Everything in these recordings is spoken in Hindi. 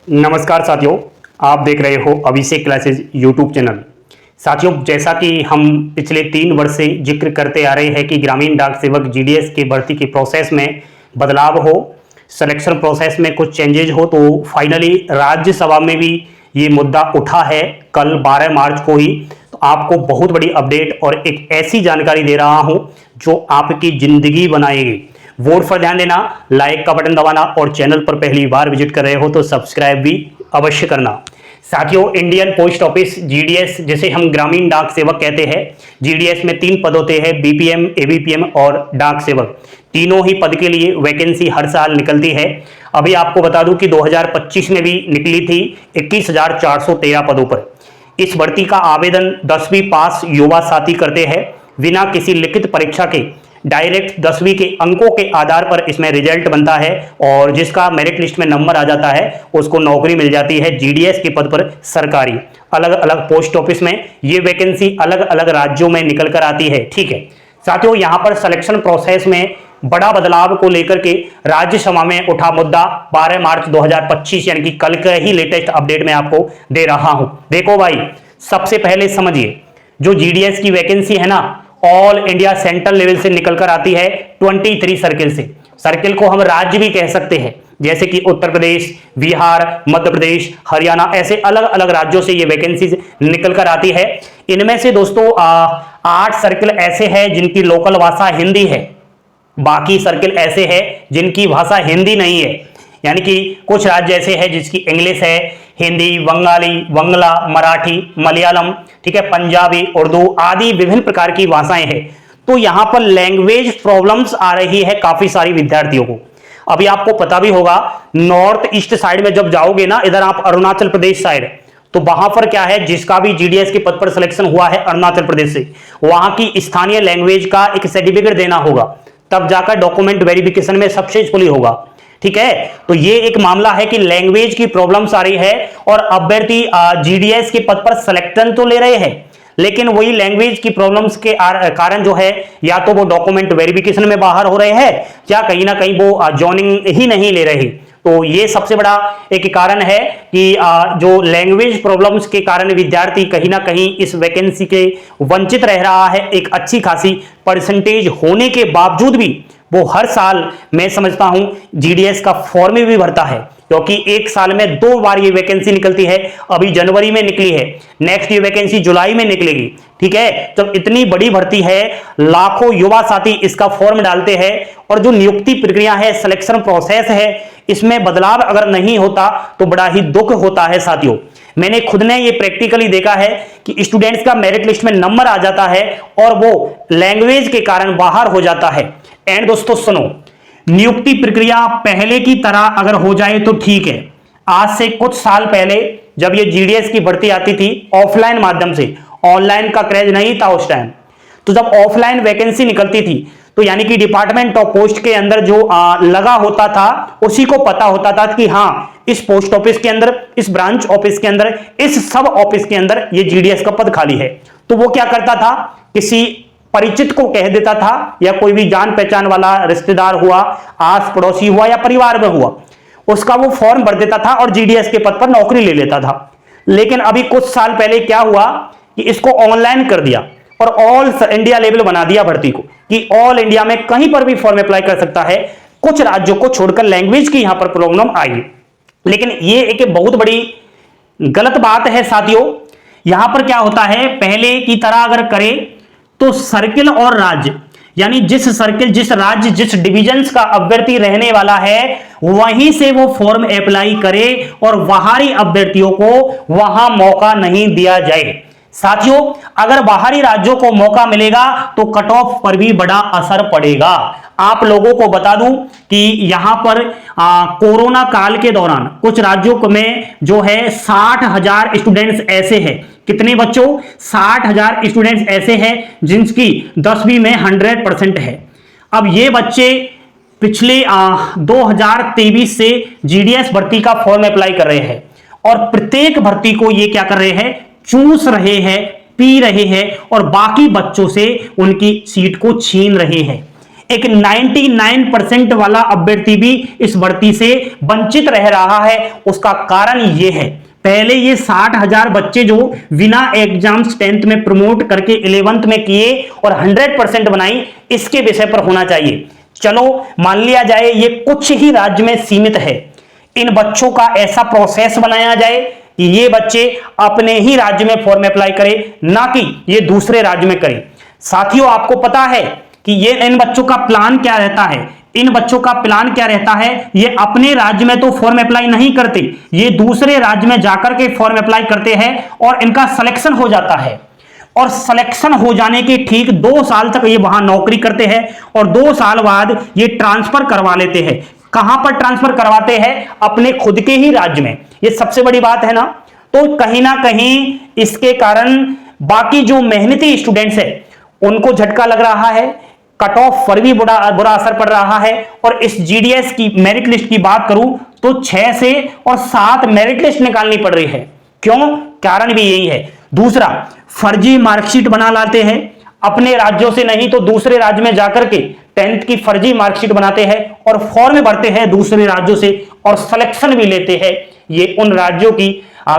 नमस्कार साथियों, आप देख रहे हो अभिषेक क्लासेज यूट्यूब चैनल। साथियों, जैसा कि हम पिछले 3 वर्ष से जिक्र करते आ रहे हैं कि ग्रामीण डाक सेवक जीडीएस की भर्ती के प्रोसेस में बदलाव हो, सिलेक्शन प्रोसेस में कुछ चेंजेज हो, तो फाइनली राज्यसभा में भी ये मुद्दा उठा है कल 12 मार्च को ही। तो आपको बहुत बड़ी अपडेट और एक ऐसी जानकारी दे रहा हूं जो आपकी जिंदगी बनाएगी। वोट पर ध्यान देना, लाइक का बटन दबाना और चैनल पर पहली बार विजिट कर रहे हो तो सब्सक्राइब भी अवश्य करना। साथियों, इंडियन पोस्ट ऑफिस जीडीएस, जिसे हम ग्रामीण डाक सेवक कहते हैं, जीडीएस में 3 पद होते हैं, बीपीएम, एबीपीएम और डाक सेवक। तीनों ही पद के लिए वैकेंसी हर साल निकलती है। अभी आपको बता दूं कि 2025 में भी निकली थी 21,413 पदों पर। इस भर्ती का आवेदन 10वीं पास युवा साथी करते हैं बिना किसी लिखित परीक्षा के। डायरेक्ट 10वीं के अंकों के आधार पर इसमें रिजल्ट बनता है और जिसका मेरिट लिस्ट में नंबर आ जाता है उसको नौकरी मिल जाती है जीडीएस के पद पर सरकारी। अलग अलग पोस्ट ऑफिस में ये वैकेंसी अलग अलग राज्यों में निकल कर आती है। ठीक है साथियों, यहां पर सिलेक्शन प्रोसेस में बड़ा बदलाव को लेकर के राज्यसभा में उठा मुद्दा 12 मार्च 2025 यानी कि कल का ही लेटेस्ट अपडेट मैं आपको दे रहा हूं। देखो भाई, सबसे पहले समझिए, जो जीडीएस की वैकेंसी है ना, ऑल इंडिया सेंट्रल लेवल से निकलकर आती है 23 सर्किल से। सर्किल को हम राज्य भी कह सकते हैं, जैसे कि उत्तर प्रदेश, बिहार, मध्य प्रदेश, हरियाणा, ऐसे अलग अलग राज्यों से ये वैकेंसी निकलकर आती है। इनमें से दोस्तों 8 सर्किल ऐसे हैं जिनकी लोकल भाषा हिंदी है, बाकी सर्किल ऐसे हैं जिनकी भाषा हिंदी नहीं है। यानी कि कुछ राज्य ऐसे हैं जिसकी इंग्लिश है, हिंदी, बंगाली, बंगला, मराठी, मलयालम, ठीक है, पंजाबी, उर्दू आदि विभिन्न प्रकार की भाषाएं हैं। तो यहां पर लैंग्वेज प्रॉब्लम्स आ रही है काफी सारी विद्यार्थियों को। अभी आपको पता भी होगा, नॉर्थ ईस्ट साइड में जब जाओगे ना, इधर आप अरुणाचल प्रदेश साइड, तो वहां पर क्या है, जिसका भी जीडीएस के पद पर सिलेक्शन हुआ है अरुणाचल प्रदेश से, वहां की स्थानीय लैंग्वेज का एक सर्टिफिकेट देना होगा, तब जाकर डॉक्यूमेंट वेरिफिकेशन में सक्सेसफुली होगा। ठीक है, तो ये एक मामला है कि लैंग्वेज की प्रॉब्लम्स आ रही है और अभ्यर्थी जीडीएस के पद पर सिलेक्शन तो ले रहे हैं, लेकिन वही लैंग्वेज की प्रॉब्लम्स के कारण जो है, या तो वो डॉक्यूमेंट वेरिफिकेशन में बाहर हो रहे हैं या कहीं ना कहीं वो जॉइनिंग ही नहीं ले रहे। तो ये सबसे बड़ा एक कारण है कि जो लैंग्वेज प्रॉब्लम्स के कारण विद्यार्थी कहीं ना कहीं इस वैकेंसी के वंचित रह रहा है। एक अच्छी खासी परसेंटेज होने के बावजूद भी वो हर साल, मैं समझता हूं, जीडीएस का फॉर्म भी भरता है, क्योंकि एक साल में 2 बार ये वैकेंसी निकलती है। अभी जनवरी में निकली है, नेक्स्ट ये वैकेंसी जुलाई में निकलेगी। ठीक है, जब इतनी बड़ी भर्ती है, लाखों युवा साथी इसका फॉर्म डालते हैं और जो नियुक्ति प्रक्रिया है, सिलेक्शन प्रोसेस है, इसमें बदलाव अगर नहीं होता तो बड़ा ही दुख होता है। साथियों, मैंने खुद ने ये प्रैक्टिकली देखा है कि स्टूडेंट्स का मेरिट लिस्ट में नंबर आ जाता है और वो लैंग्वेज के कारण बाहर हो जाता है। एंड दोस्तों सुनो, नियुक्ति प्रक्रिया पहले की तरह अगर हो जाए तो ठीक है। आज से कुछ साल पहले जब ये जीडीएस की भर्ती आती थी ऑफलाइन माध्यम से, ऑनलाइन का क्रेज नहीं था उस टाइम, तो जब ऑफलाइन वैकेंसी निकलती थी तो यानी कि डिपार्टमेंट ऑफ पोस्ट के अंदर जो लगा होता था उसी को पता होता था कि हाँ, इस पोस्ट ऑफिस के अंदर, इस ब्रांच ऑफिस के अंदर, इस सब ऑफिस के अंदर ये जीडीएस का पद खाली है। तो वो क्या करता था, किसी परिचित को कह देता था, या कोई भी जान पहचान वाला रिश्तेदार हुआ, आस पड़ोसी हुआ या परिवार में हुआ, उसका वो फॉर्म भर देता था और जीडीएस के पद पर नौकरी ले लेता था। लेकिन अभी कुछ साल पहले क्या हुआ कि इसको ऑनलाइन कर दिया और ऑल इंडिया लेवल बना दिया भर्ती को, कि ऑल इंडिया में कहीं पर भी फॉर्म अप्लाई कर सकता है। कुछ राज्यों को छोड़कर लैंग्वेज की यहां पर प्रॉब्लम आई, लेकिन ये एक बहुत बड़ी गलत बात है साथियों। यहां पर क्या होता है, पहले की तरह अगर करें तो सर्किल और राज्य, यानी जिस सर्किल, जिस राज्य, जिस डिविजन्स का अभ्यर्थी रहने वाला है वहीं से वो फॉर्म अप्लाई करे और बाहरी अभ्यर्थियों को वहां मौका नहीं दिया जाए। साथियों, अगर बाहरी राज्यों को मौका मिलेगा तो कट ऑफ पर भी बड़ा असर पड़ेगा। आप लोगों को बता दूं कि यहां पर कोरोना काल के दौरान कुछ राज्यों में जो है 60,000 स्टूडेंट्स ऐसे हैं। कितने बच्चों? 60,000 स्टूडेंट्स ऐसे हैं जिनकी 10वीं में 100% है। अब ये बच्चे पिछले 2023 से जीडीएस भर्ती का फॉर्म अप्लाई कर रहे हैं और प्रत्येक भर्ती को ये क्या कर रहे हैं, चूस रहे हैं, पी रहे हैं और बाकी बच्चों से उनकी सीट को छीन रहे हैं। एक 99% वाला अभ्यर्थी भी इस भर्ती से वंचित रह रहा है। उसका कारण यह है, पहले ये 60,000 बच्चे जो बिना एग्जाम्स 10th में प्रमोट करके 11th में किए और 100% बनाई, इसके विषय पर होना चाहिए। चलो मान लिया जाए ये कुछ ही राज्य में सीमित है, इन बच्चों का ऐसा प्रोसेस बनाया जाए कि ये बच्चे अपने ही राज्य में फॉर्म अप्लाई करें, ना कि ये दूसरे राज्य में करें। साथियों, आपको पता है कि ये इन बच्चों का प्लान क्या रहता है? इन बच्चों का प्लान क्या रहता है? ये अपने राज्य में तो फॉर्म अप्लाई नहीं करते, ये दूसरे राज्य में जाकर के फॉर्म अप्लाई करते हैं और इनका सिलेक्शन हो जाता है। और सिलेक्शन हो जाने के ठीक 2 साल तक ये वहां नौकरी करते हैं और 2 साल बाद ये ट्रांसफर करवा लेते हैं। कहां पर ट्रांसफर करवाते हैं? अपने खुद के ही राज्य में। ये सबसे बड़ी बात है ना। तो कहीं ना कहीं इसके कारण बाकी जो मेहनती स्टूडेंट्स हैं उनको झटका लग रहा है, कट ऑफ पर भी बुरा असर पड़ रहा है। और इस जीडीएस की मेरिट लिस्ट की बात करूं तो 6 से और 7 मेरिट लिस्ट निकालनी पड़ रही है। क्यों? कारण भी यही है। दूसरा, फर्जी मार्कशीट बना लाते हैं, अपने राज्यों से नहीं तो दूसरे राज्य में जाकर के 10th की फर्जी मार्कशीट बनाते हैं और फॉर्म भरते हैं दूसरे राज्यों से और सिलेक्शन भी लेते हैं। ये उन राज्यों की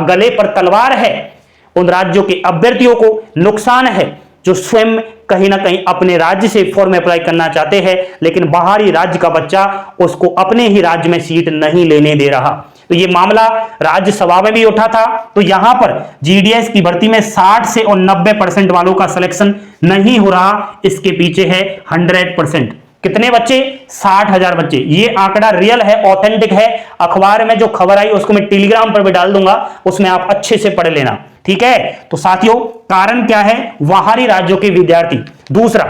गले पर तलवार है, उन राज्यों के अभ्यर्थियों को नुकसान है जो स्वयं कहीं ना कहीं अपने राज्य से फॉर्म अप्लाई करना चाहते हैं, लेकिन बाहरी राज्य का बच्चा उसको अपने ही राज्य में सीट नहीं लेने दे रहा। तो ये मामला राज्यसभा में भी उठा था। तो यहां पर जीडीएस की भर्ती में 60 से और 90% वालों का सिलेक्शन नहीं हो रहा, इसके पीछे है 100%। कितने बच्चे? 60,000 बच्चे। ये आंकड़ा रियल है, ऑथेंटिक है। अखबार में जो खबर आई उसको मैं टेलीग्राम पर भी डाल दूंगा, उसमें आप अच्छे से पढ़ लेना, ठीक है। तो साथियों, कारण क्या है? बाहरी राज्यों के विद्यार्थी। दूसरा,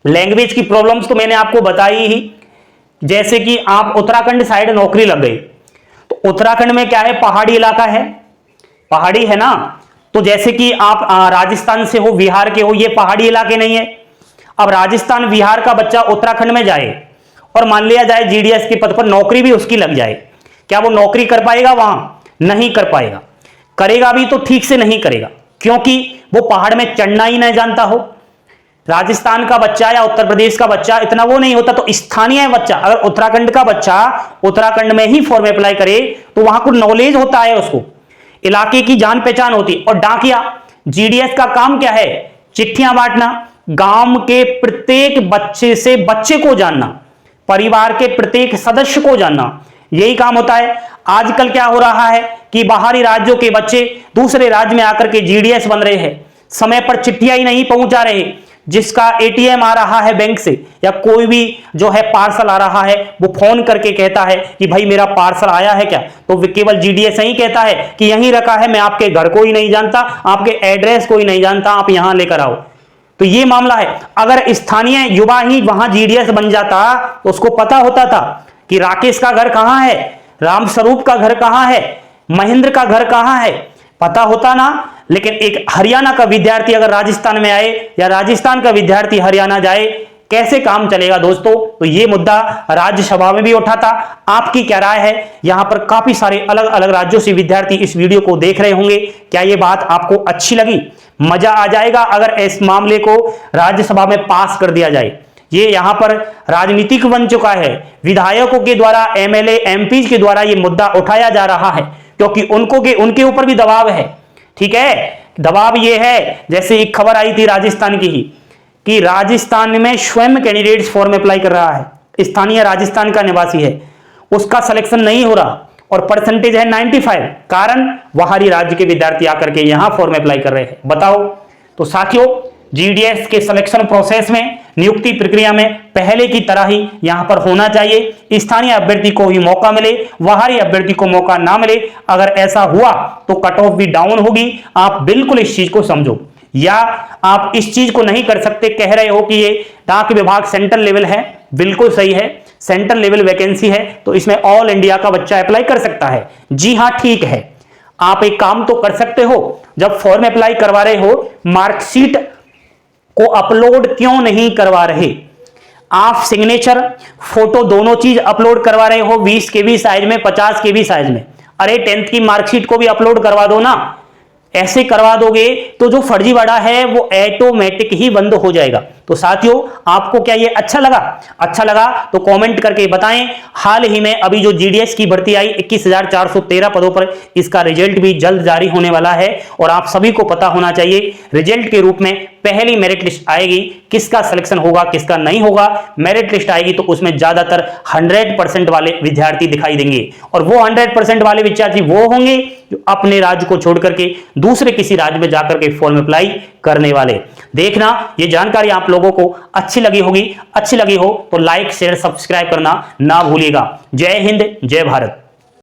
लैंग्वेज की प्रॉब्लम्स तो मैंने आपको बताई ही। जैसे कि आप उत्तराखंड साइड नौकरी लग गई, तो उत्तराखंड में क्या है? पहाड़ी इलाका है, पहाड़ी है ना। तो जैसे कि आप राजस्थान से हो, बिहार के हो, ये पहाड़ी इलाके नहीं है। अब राजस्थान बिहार का बच्चा उत्तराखंड में जाए और मान लिया जाए जीडीएस के पद पर नौकरी भी उसकी लग जाए, क्या वो नौकरी कर पाएगा? वहां नहीं कर पाएगा। करेगा भी तो ठीक से नहीं करेगा, क्योंकि वो पहाड़ में चढ़ना ही नहीं जानता हो। राजस्थान का बच्चा या उत्तर प्रदेश का बच्चा इतना वो नहीं होता। तो स्थानीय बच्चा, अगर उत्तराखंड का बच्चा उत्तराखंड में ही फॉर्म अप्लाई करे तो वहां को नॉलेज होता है, उसको इलाके की जान पहचान होती है। और डाकिया, जीडीएस का काम क्या है? चिट्ठियां बांटना, गांव के प्रत्येक बच्चे से बच्चे को जानना, परिवार के प्रत्येक सदस्य को जानना, यही काम होता है। आजकल क्या हो रहा है कि बाहरी राज्यों के बच्चे दूसरे राज्य में आकर के जीडीएस बन रहे हैं, समय पर चिट्ठियां ही नहीं पहुंचा रहे। जिसका एटीएम आ रहा है बैंक से या कोई भी जो है पार्सल आ रहा है, वो फोन करके कहता है कि भाई मेरा पार्सल आया है क्या? तो केवल जीडीएस ही कहता है कि यहीं रखा है, मैं आपके घर को ही नहीं जानता, आपके एड्रेस को ही नहीं जानता, आप यहां लेकर आओ। तो ये मामला है। अगर स्थानीय युवा ही वहां जीडीएस बन जाता तो उसको पता होता था कि राकेश का घर कहां है, रामस्वरूप का घर कहां है, महेंद्र का घर कहां है, पता होता ना। लेकिन एक हरियाणा का विद्यार्थी अगर राजस्थान में आए या राजस्थान का विद्यार्थी हरियाणा जाए, कैसे काम चलेगा दोस्तों? तो ये मुद्दा राज्यसभा में भी उठा था। आपकी क्या राय है? यहां पर काफी सारे अलग अलग राज्यों से विद्यार्थी इस वीडियो को देख रहे होंगे। क्या ये बात आपको अच्छी लगी? मजा आ जाएगा अगर इस मामले को राज्यसभा में पास कर दिया जाए। ये यहां पर राजनीतिक बन चुका है, विधायकों के द्वारा, एमएलए एमपी के द्वारा ये मुद्दा उठाया जा रहा है, क्योंकि उनके ऊपर भी दबाव है। ठीक है, दबाव ये है, जैसे एक खबर आई थी राजस्थान की ही, कि राजस्थान में स्वयं कैंडिडेट्स फॉर्म अप्लाई कर रहा है, स्थानीय राजस्थान का निवासी है, उसका सिलेक्शन नहीं हो रहा और परसेंटेज है 95। कारण बाहरी राज्य के विद्यार्थी आकर के यहां फॉर्म अप्लाई कर रहे हैं। बताओ। तो साथियों, जीडीएस के सिलेक्शन प्रोसेस में, नियुक्ति प्रक्रिया में पहले की तरह ही यहां पर होना चाहिए। स्थानीय अभ्यर्थी को ही मौका मिले, बाहरी अभ्यर्थी को मौका ना मिले। अगर ऐसा हुआ तो कट ऑफ भी डाउन होगी। आप बिल्कुल इस चीज को समझो। या आप इस चीज को नहीं कर सकते, कह रहे हो कि ये डाक विभाग सेंट्रल लेवल है, बिल्कुल सही है, सेंट्रल लेवल वैकेंसी है, तो इसमें ऑल इंडिया का बच्चा अप्लाई कर सकता है। जी हां, ठीक है। आप एक काम तो कर सकते हो, जब फॉर्म अप्लाई करवा रहे हो, मार्कशीट को अपलोड क्यों नहीं करवा रहे? आप सिग्नेचर, फोटो दोनों चीज अपलोड करवा रहे हो, 20 KB साइज में, 50 KB साइज में। अरे 10th की मार्कशीट को भी अपलोड करवा दो ना। ऐसे करवा दोगे तो जो फर्जीवाड़ा है वो ऑटोमेटिक ही बंद हो जाएगा। तो साथियों आपको क्या ये अच्छा लगा? अच्छा लगा तो कमेंट करके बताएं। हाल ही में अभी जो जीडीएस की भर्ती आई 21,413 पदों पर, इसका रिजल्ट भी जल्द जारी होने वाला है और आप सभी को पता होना चाहिए रिजल्ट के रूप में पहली मेरिट लिस्ट आएगी, किसका सिलेक्शन होगा किसका नहीं होगा। मेरिट लिस्ट आएगी तो उसमें ज्यादातर 100% वाले विद्यार्थी दिखाई देंगे और वो 100% वाले विद्यार्थी वो होंगे जो अपने राज्य को छोड़ करके दूसरे किसी राज्य में जाकर के फॉर्म अप्लाई करने वाले। देखना ये जानकारी आप लोगों को अच्छी लगी होगी, अच्छी लगी हो तो लाइक शेयर सब्सक्राइब करना ना भूलिएगा। जय हिंद जय भारत।